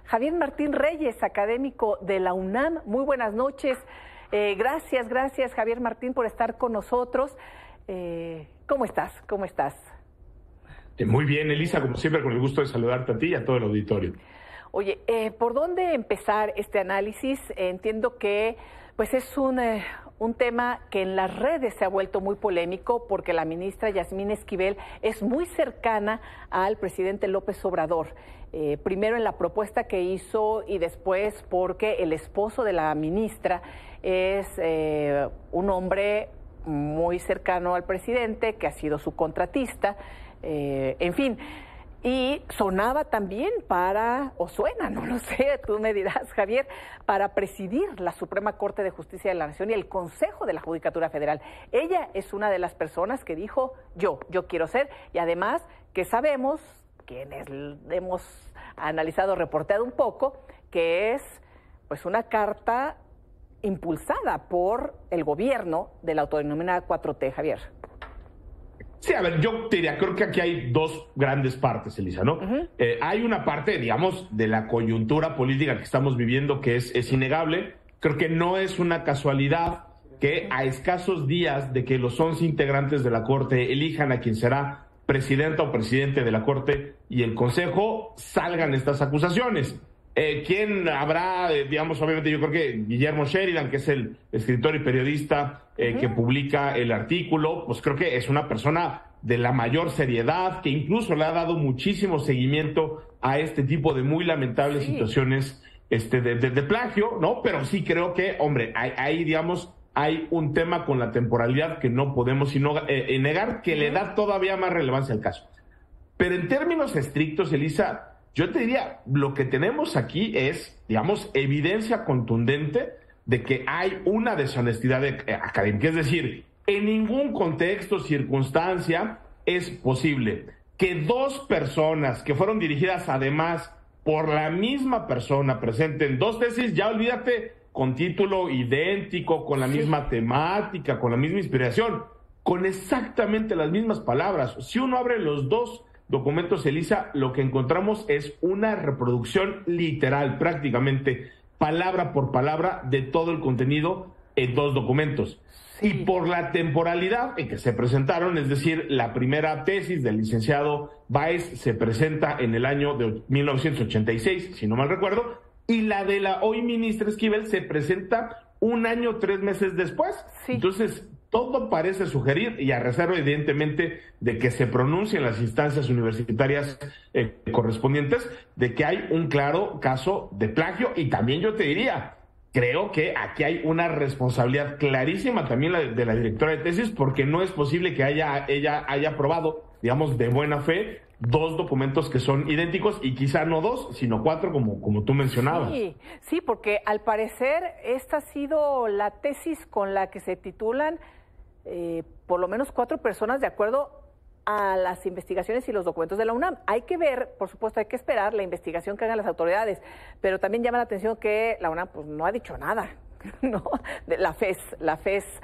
Javier Martín Reyes, académico de la UNAM. Muy buenas noches. Gracias Javier Martín por estar con nosotros. ¿Cómo estás? ¿Cómo estás? Muy bien, Elisa, como siempre, con el gusto de saludarte a ti y a todo el auditorio. Oye, ¿por dónde empezar este análisis? Entiendo que pues es un tema que en las redes se ha vuelto muy polémico porque la ministra Yasmín Esquivel es muy cercana al presidente López Obrador. Primero en la propuesta que hizo y después porque el esposo de la ministra es un hombre muy cercano al presidente, que ha sido su contratista, en fin. Y sonaba también o suena, no lo sé, tú me dirás, Javier, para presidir la Suprema Corte de Justicia de la Nación y el Consejo de la Judicatura Federal. Ella es una de las personas que dijo, yo quiero ser, y además que sabemos, quienes hemos analizado, reporteado un poco, que es pues una carta impulsada por el gobierno de la autodenominada 4T, Javier. Sí, a ver, yo te diría, creo que aquí hay dos grandes partes, Elisa, ¿no? Hay una parte, digamos, de la coyuntura política que estamos viviendo que es innegable. Creo que no es una casualidad que a escasos días de que los 11 integrantes de la Corte elijan a quien será presidenta o presidente de la Corte y el Consejo, salgan estas acusaciones. ¿Quién habrá, digamos, obviamente yo creo que Guillermo Sheridan, que es el escritor y periodista que publica el artículo, pues creo que es una persona de la mayor seriedad, que incluso le ha dado muchísimo seguimiento a este tipo de muy lamentables situaciones de plagio, ¿no? Pero sí creo que, hombre, hay digamos, hay un tema con la temporalidad que no podemos sino negar, que le da todavía más relevancia al caso. Pero en términos estrictos, Elisa, yo te diría, lo que tenemos aquí es, digamos, evidencia contundente de que hay una deshonestidad académica. Es decir, en ningún contexto, circunstancia, es posible que dos personas que fueron dirigidas además por la misma persona presenten dos tesis, ya olvídate, con título idéntico, con la misma temática, con la misma inspiración, con exactamente las mismas palabras. Si uno abre los dos documentos, Elisa, lo que encontramos es una reproducción literal, prácticamente palabra por palabra, de todo el contenido en dos documentos. Y por la temporalidad en que se presentaron, es decir, la primera tesis del licenciado Báez se presenta en el año de 1986, si no mal recuerdo, y la de la hoy ministra Esquivel se presenta un año, 3 meses después. Entonces, todo parece sugerir, y a reserva evidentemente de que se pronuncien las instancias universitarias correspondientes, de que hay un claro caso de plagio. Y también yo te diría, creo que aquí hay una responsabilidad clarísima también de la directora de tesis, porque no es posible que ella haya aprobado, digamos, de buena fe, dos documentos que son idénticos, y quizá no dos, sino 4, como tú mencionabas. Sí, porque al parecer esta ha sido la tesis con la que se titulan por lo menos 4 personas de acuerdo a las investigaciones y los documentos de la UNAM. Hay que ver, por supuesto, hay que esperar la investigación que hagan las autoridades, pero también llama la atención que la UNAM pues no ha dicho nada, ¿no? La FES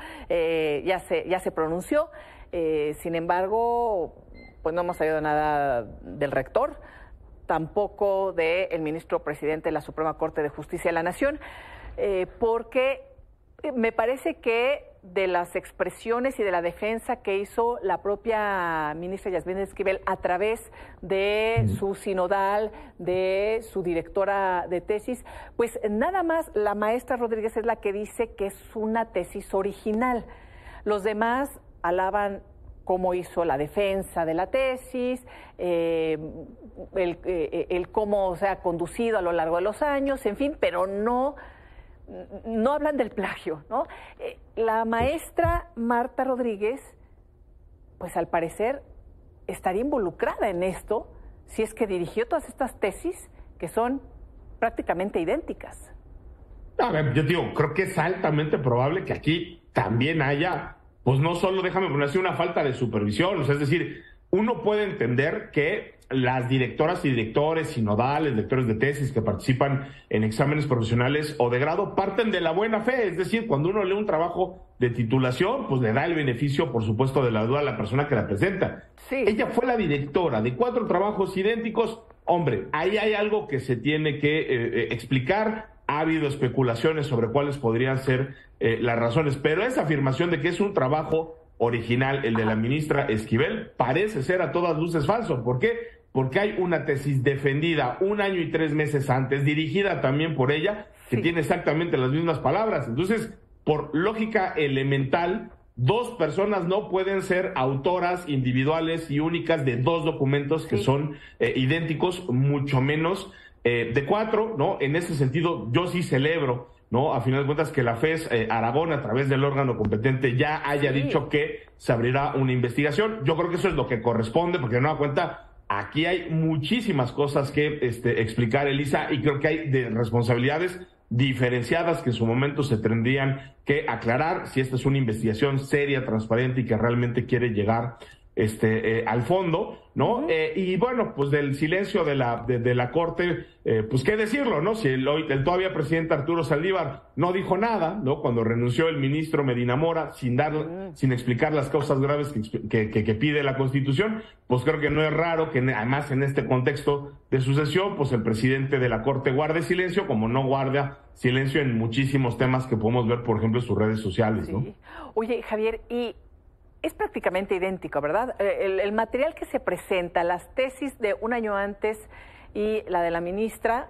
ya se pronunció, sin embargo, pues no hemos sabido nada del rector, tampoco del ministro presidente de la Suprema Corte de Justicia de la Nación, porque me parece que de las expresiones y de la defensa que hizo la propia ministra Yasmín Esquivel a través de su sinodal, de su directora de tesis, pues nada más la maestra Rodríguez es la que dice que es una tesis original. Los demás alaban cómo hizo la defensa de la tesis, el cómo se ha conducido a lo largo de los años, en fin, pero no hablan del plagio, ¿no? La maestra Marta Rodríguez, pues al parecer estaría involucrada en esto, si es que dirigió todas estas tesis que son prácticamente idénticas. A ver, yo digo, creo que es altamente probable que aquí también haya, pues no solo, déjame poner así, una falta de supervisión, o sea, es decir, uno puede entender que las directoras y directores sinodales, lectores de tesis que participan en exámenes profesionales o de grado parten de la buena fe, es decir, cuando uno lee un trabajo de titulación, pues le da el beneficio, por supuesto, de la duda a la persona que la presenta. Ella fue la directora de 4 trabajos idénticos, hombre, ahí hay algo que se tiene que explicar. Ha habido especulaciones sobre cuáles podrían ser las razones, pero esa afirmación de que es un trabajo original, el de la ministra Esquivel, parece ser a todas luces falso. ¿Por qué? Porque hay una tesis defendida 1 año y 3 meses antes, dirigida también por ella, que tiene exactamente las mismas palabras. Entonces, por lógica elemental, 2 personas no pueden ser autoras individuales y únicas de 2 documentos que son idénticos, mucho menos de 4, ¿no? En ese sentido, yo sí celebro, ¿no? A final de cuentas, que la FES Aragón, a través del órgano competente, ya haya dicho que se abrirá una investigación. Yo creo que eso es lo que corresponde, porque de nueva cuenta, aquí hay muchísimas cosas que explicar, Elisa, y creo que hay de responsabilidades diferenciadas que en su momento se tendrían que aclarar si esta es una investigación seria, transparente y que realmente quiere llegar al fondo, ¿no? Y bueno, pues del silencio de la Corte, pues qué decirlo, ¿no? Si el todavía presidente Arturo Saldívar no dijo nada, ¿no? Cuando renunció el ministro Medina Mora sin explicar las causas graves que pide la Constitución, pues creo que no es raro que además en este contexto de sucesión, pues el presidente de la Corte guarde silencio, como no guarda silencio en muchísimos temas que podemos ver, por ejemplo, en sus redes sociales, ¿no? Oye, Javier, y es prácticamente idéntico, ¿verdad? El material que se presenta, las tesis de 1 año antes y la de la ministra,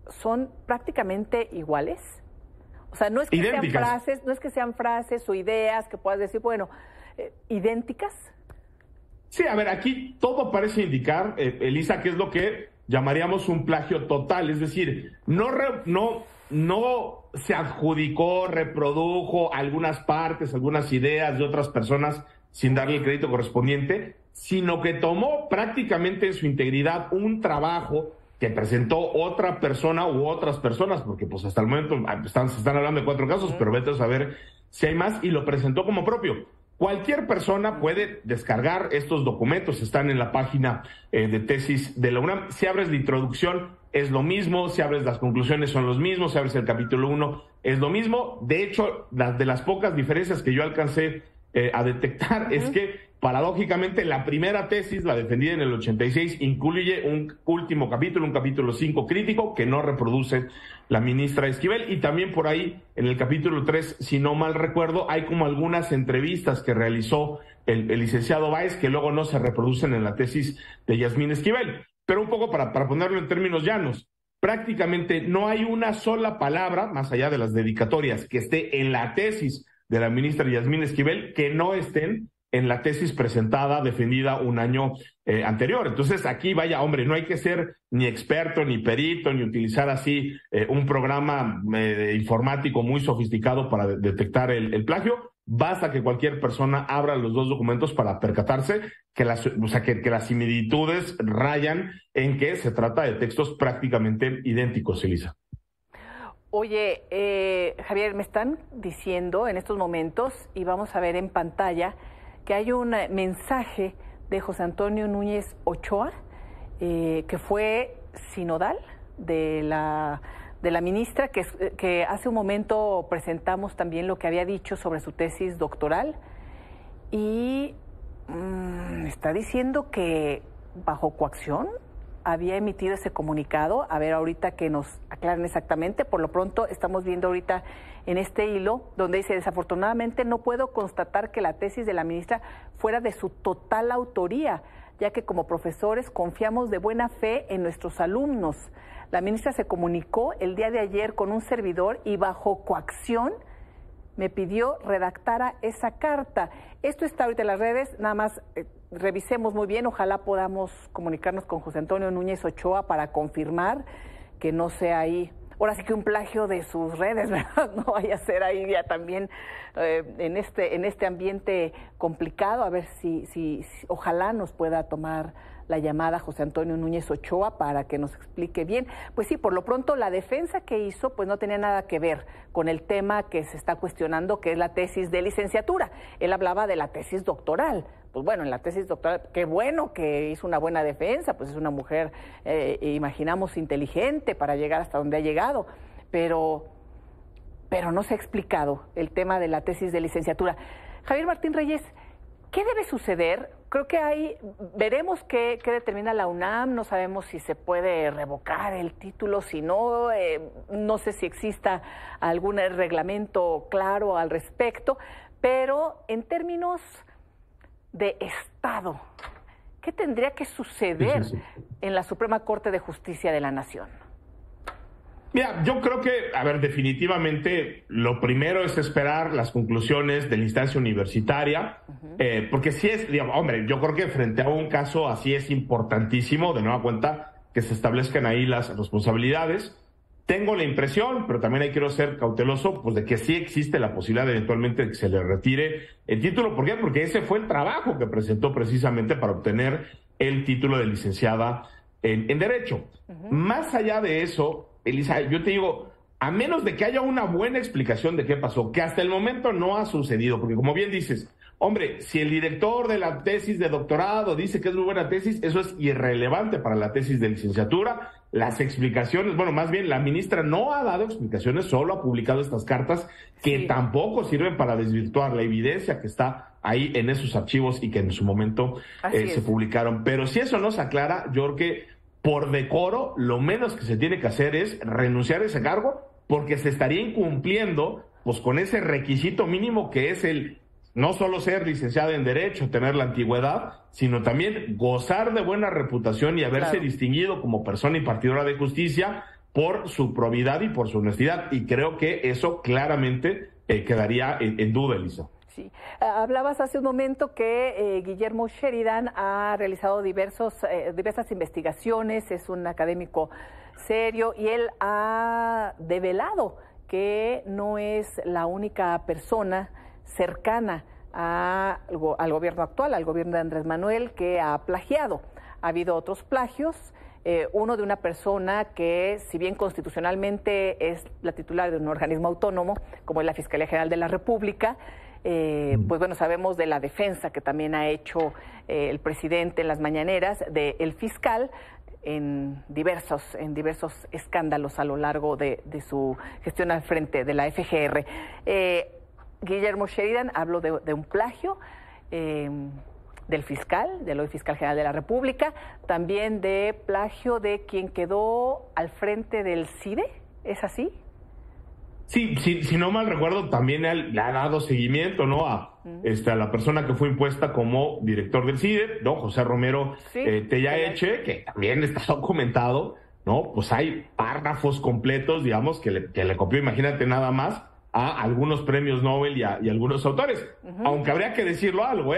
¿son prácticamente iguales? O sea, no es que sean frases o ideas que puedas decir, bueno, idénticas. Sí, a ver, aquí todo parece indicar, Elisa, que es lo que llamaríamos un plagio total, es decir, no se adjudicó, reprodujo algunas partes, algunas ideas de otras personas sin darle el crédito correspondiente, sino que tomó prácticamente en su integridad un trabajo que presentó otra persona u otras personas, porque pues hasta el momento se están hablando de 4 casos, pero vete a saber si hay más, y lo presentó como propio. Cualquier persona puede descargar estos documentos, están en la página de tesis de la UNAM. Si abres la introducción es lo mismo, si abres las conclusiones son los mismos, si abres el capítulo 1 es lo mismo. De hecho, de las pocas diferencias que yo alcancé a detectar es que paradójicamente la primera tesis, la defendida en el 86, incluye un último capítulo, un capítulo 5 crítico que no reproduce la ministra Esquivel, y también por ahí en el capítulo 3, si no mal recuerdo, hay como algunas entrevistas que realizó el licenciado Báez que luego no se reproducen en la tesis de Yasmín Esquivel. Pero un poco para ponerlo en términos llanos, prácticamente no hay una sola palabra, más allá de las dedicatorias, que esté en la tesis de la ministra Yasmín Esquivel que no estén en la tesis presentada, defendida 1 año anterior. Entonces aquí, vaya, hombre, no hay que ser ni experto, ni perito, ni utilizar así un programa informático muy sofisticado para detectar el plagio. Basta que cualquier persona abra los 2 documentos para percatarse que las similitudes rayan en que se trata de textos prácticamente idénticos, Elisa. Oye, Javier, me están diciendo en estos momentos, y vamos a ver en pantalla, que hay un mensaje de José Antonio Núñez Ochoa, que fue sinodal de la ministra, que hace un momento presentamos también lo que había dicho sobre su tesis doctoral, y está diciendo que bajo coacción había emitido ese comunicado. A ver, ahorita que nos aclaren exactamente. Por lo pronto estamos viendo ahorita en este hilo donde dice: desafortunadamente no puedo constatar que la tesis de la ministra fuera de su total autoría, ya que como profesores confiamos de buena fe en nuestros alumnos. La ministra se comunicó el día de ayer con un servidor y bajo coacción me pidió redactara esa carta. Esto está ahorita en las redes, nada más revisemos muy bien, ojalá podamos comunicarnos con José Antonio Núñez Ochoa para confirmar que no sea ahí, ahora sí que un plagio de sus redes, ¿verdad? No vaya a ser ahí ya también en este ambiente complicado. A ver si ojalá nos pueda tomar la llamada José Antonio Núñez Ochoa para que nos explique bien. Pues sí, por lo pronto la defensa que hizo pues no tenía nada que ver con el tema que se está cuestionando, que es la tesis de licenciatura. Él hablaba de la tesis doctoral. Pues bueno, en la tesis doctoral, qué bueno que hizo una buena defensa, pues es una mujer, imaginamos, inteligente para llegar hasta donde ha llegado, pero no se ha explicado el tema de la tesis de licenciatura. Javier Martín Reyes, ¿Qué debe suceder? Creo que veremos qué determina la UNAM, no sabemos si se puede revocar el título, si no, no sé si exista algún reglamento claro al respecto, pero en términos de Estado, ¿qué tendría que suceder en la Suprema Corte de Justicia de la Nación? Mira, yo creo que, a ver, definitivamente lo primero es esperar las conclusiones de la instancia universitaria, porque sí es, digamos, hombre, yo creo que frente a un caso así es importantísimo, de nueva cuenta, que se establezcan ahí las responsabilidades. Tengo la impresión, pero también quiero ser cauteloso, pues de que sí existe la posibilidad de eventualmente que se le retire el título. ¿Por qué? Porque ese fue el trabajo que presentó precisamente para obtener el título de licenciada en Derecho. Más allá de eso, Elisa, yo te digo, a menos de que haya una buena explicación de qué pasó, que hasta el momento no ha sucedido, porque como bien dices, hombre, si el director de la tesis de doctorado dice que es muy buena tesis, eso es irrelevante para la tesis de licenciatura. Las explicaciones, bueno, más bien la ministra no ha dado explicaciones, solo ha publicado estas cartas que tampoco sirven para desvirtuar la evidencia que está ahí en esos archivos y que en su momento se publicaron. Pero si eso no se aclara, yo creo que por decoro, lo menos que se tiene que hacer es renunciar a ese cargo, porque se estaría incumpliendo pues con ese requisito mínimo que es el no solo ser licenciada en Derecho, tener la antigüedad, sino también gozar de buena reputación y haberse distinguido como persona impartidora de justicia por su probidad y por su honestidad. Y creo que eso claramente quedaría en duda, Elisa. Sí. Hablabas hace un momento que Guillermo Sheridan ha realizado diversas investigaciones, es un académico serio y él ha develado que no es la única persona cercana al gobierno actual, al gobierno de Andrés Manuel, que ha plagiado. Ha habido otros plagios, uno de una persona que, si bien constitucionalmente es la titular de un organismo autónomo, como es la Fiscalía General de la República, pues bueno, sabemos de la defensa que también ha hecho el presidente en las mañaneras del fiscal en diversos escándalos a lo largo de su gestión al frente de la FGR. Guillermo Sheridan habló de un plagio del hoy fiscal general de la República, también de plagio de quien quedó al frente del CIDE, ¿es así? Sí, si no mal recuerdo, también le ha dado seguimiento, ¿no? A la persona que fue impuesta como director del CIDE, ¿no? José Romero Tellaeche, que también está documentado, ¿no? Pues hay párrafos completos, digamos, que le copió, imagínate nada más, a algunos premios Nobel y algunos autores. Aunque habría que decirlo algo,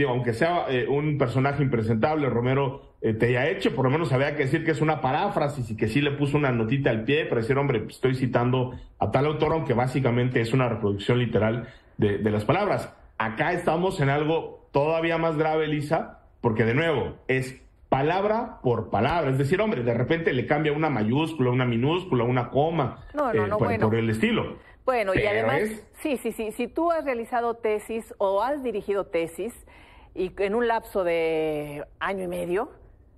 aunque sea un personaje impresentable, Romero Tellaeche, por lo menos habría que decir que es una paráfrasis y que sí le puso una notita al pie para decir, hombre, estoy citando a tal autor, aunque básicamente es una reproducción literal de las palabras. Acá estamos en algo todavía más grave, Elisa, porque de nuevo, es palabra por palabra. Es decir, hombre, de repente le cambia una mayúscula, una minúscula, una coma, por el estilo. Bueno, y además, si tú has realizado tesis o has dirigido tesis y en un lapso de año y medio,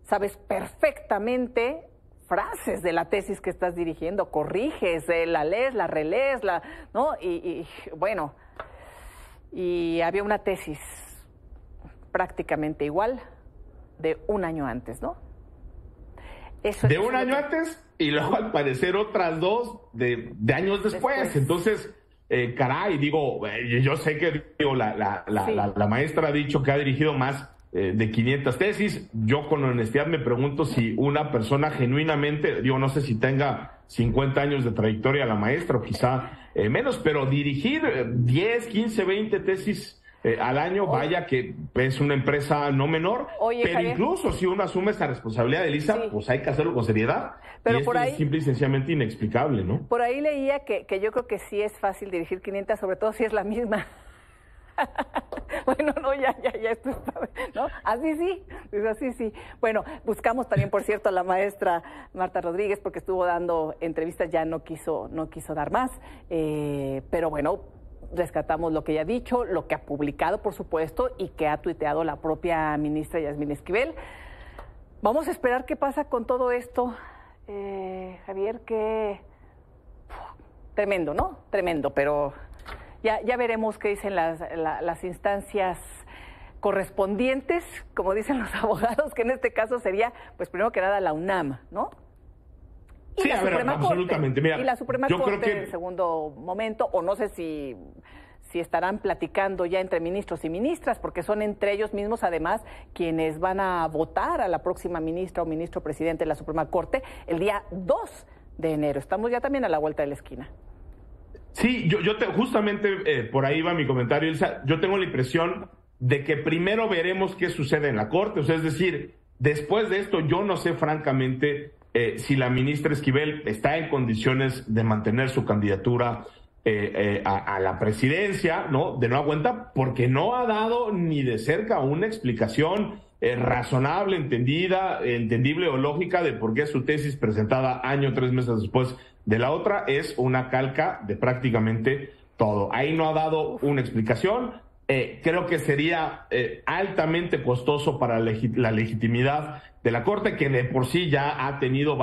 sabes perfectamente frases de la tesis que estás dirigiendo, corriges, la lees, la relees, ¿no? Y bueno, y había una tesis prácticamente igual de un año antes, ¿no? De un año antes y luego al parecer otras dos de años después. Entonces, caray, digo, yo sé que la maestra ha dicho que ha dirigido más de 500 tesis. Yo con honestidad me pregunto si una persona genuinamente, no sé si tenga 50 años de trayectoria la maestra o quizá menos, pero dirigir 10, 15, 20 tesis al año, vaya que es una empresa no menor. Pero Javier, incluso si uno asume esa responsabilidad, Elisa, pues hay que hacerlo con seriedad. Pero y por ahí, es simple y sencillamente inexplicable, ¿no? Por ahí leía que yo creo que sí es fácil dirigir 500, sobre todo si es la misma. Bueno, no, ya esto está, ¿no? Así sí. Bueno, buscamos también, por cierto, a la maestra Marta Rodríguez, porque estuvo dando entrevistas, ya no quiso dar más, pero bueno, rescatamos lo que ella ha dicho, lo que ha publicado, por supuesto, y que ha tuiteado la propia ministra Yasmín Esquivel. Vamos a esperar qué pasa con todo esto, Javier, que tremendo, ¿no? Tremendo, pero ya veremos qué dicen las instancias correspondientes, como dicen los abogados, que en este caso sería, pues primero que nada, la UNAM, ¿no? Y sí, la a ver, Suprema absolutamente. Corte. Mira, y la Suprema yo Corte creo que en segundo momento, o no sé si estarán platicando ya entre ministros y ministras, porque son entre ellos mismos, además, quienes van a votar a la próxima ministra o ministro presidente de la Suprema Corte el día 2 de enero. Estamos ya también a la vuelta de la esquina. Sí, justamente por ahí va mi comentario, Elsa. Yo tengo la impresión de que primero veremos qué sucede en la Corte. O sea, es decir, después de esto, yo no sé francamente si la ministra Esquivel está en condiciones de mantener su candidatura a la presidencia, ¿no? De nueva cuenta, porque no ha dado ni de cerca una explicación razonable, entendible o lógica de por qué su tesis presentada año o 3 meses después de la otra es una calca de prácticamente todo. Ahí no ha dado una explicación. Creo que sería altamente costoso para la legitimidad de la Corte, que de por sí ya ha tenido,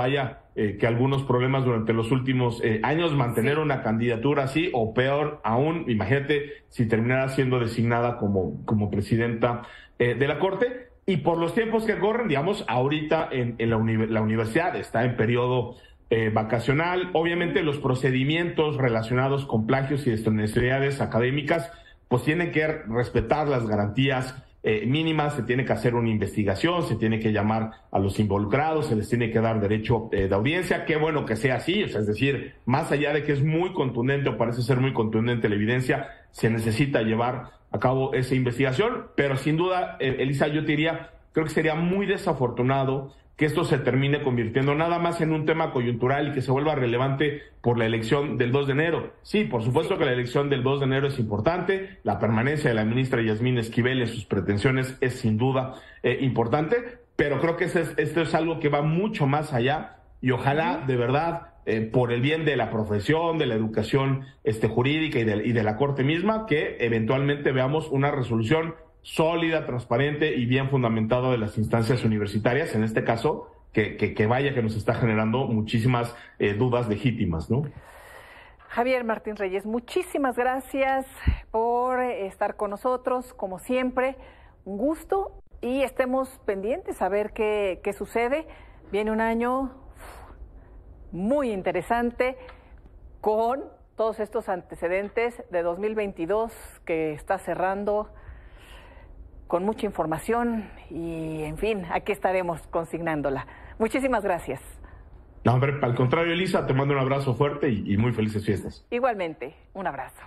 que algunos problemas durante los últimos años, mantener una candidatura así, o peor aún, imagínate si terminara siendo designada como presidenta de la Corte. Y por los tiempos que corren, digamos, ahorita en la universidad está en periodo vacacional. Obviamente los procedimientos relacionados con plagios y deshonesidades académicas pues tienen que respetar las garantías mínimas, se tiene que hacer una investigación, se tiene que llamar a los involucrados, se les tiene que dar derecho de audiencia. Qué bueno que sea así, o sea, es decir, más allá de que es muy contundente o parece ser muy contundente la evidencia, se necesita llevar a cabo esa investigación, pero sin duda, Elisa, yo te diría, creo que sería muy desafortunado que esto se termine convirtiendo nada más en un tema coyuntural y que se vuelva relevante por la elección del 2 de enero. Sí, por supuesto que la elección del 2 de enero es importante, la permanencia de la ministra Yasmín Esquivel en sus pretensiones es sin duda importante, pero creo que esto es algo que va mucho más allá y ojalá de verdad, por el bien de la profesión, de la educación jurídica y de la Corte misma, que eventualmente veamos una resolución sólida, transparente y bien fundamentada de las instancias universitarias, en este caso, que nos está generando muchísimas dudas legítimas, ¿no? Javier Martín Reyes, muchísimas gracias por estar con nosotros, como siempre, un gusto, y estemos pendientes a ver qué sucede. Viene un año muy interesante con todos estos antecedentes de 2022 que está cerrando con mucha información y, en fin, aquí estaremos consignándola. Muchísimas gracias. No, hombre, al contrario, Elisa, te mando un abrazo fuerte y muy felices fiestas. Igualmente, un abrazo.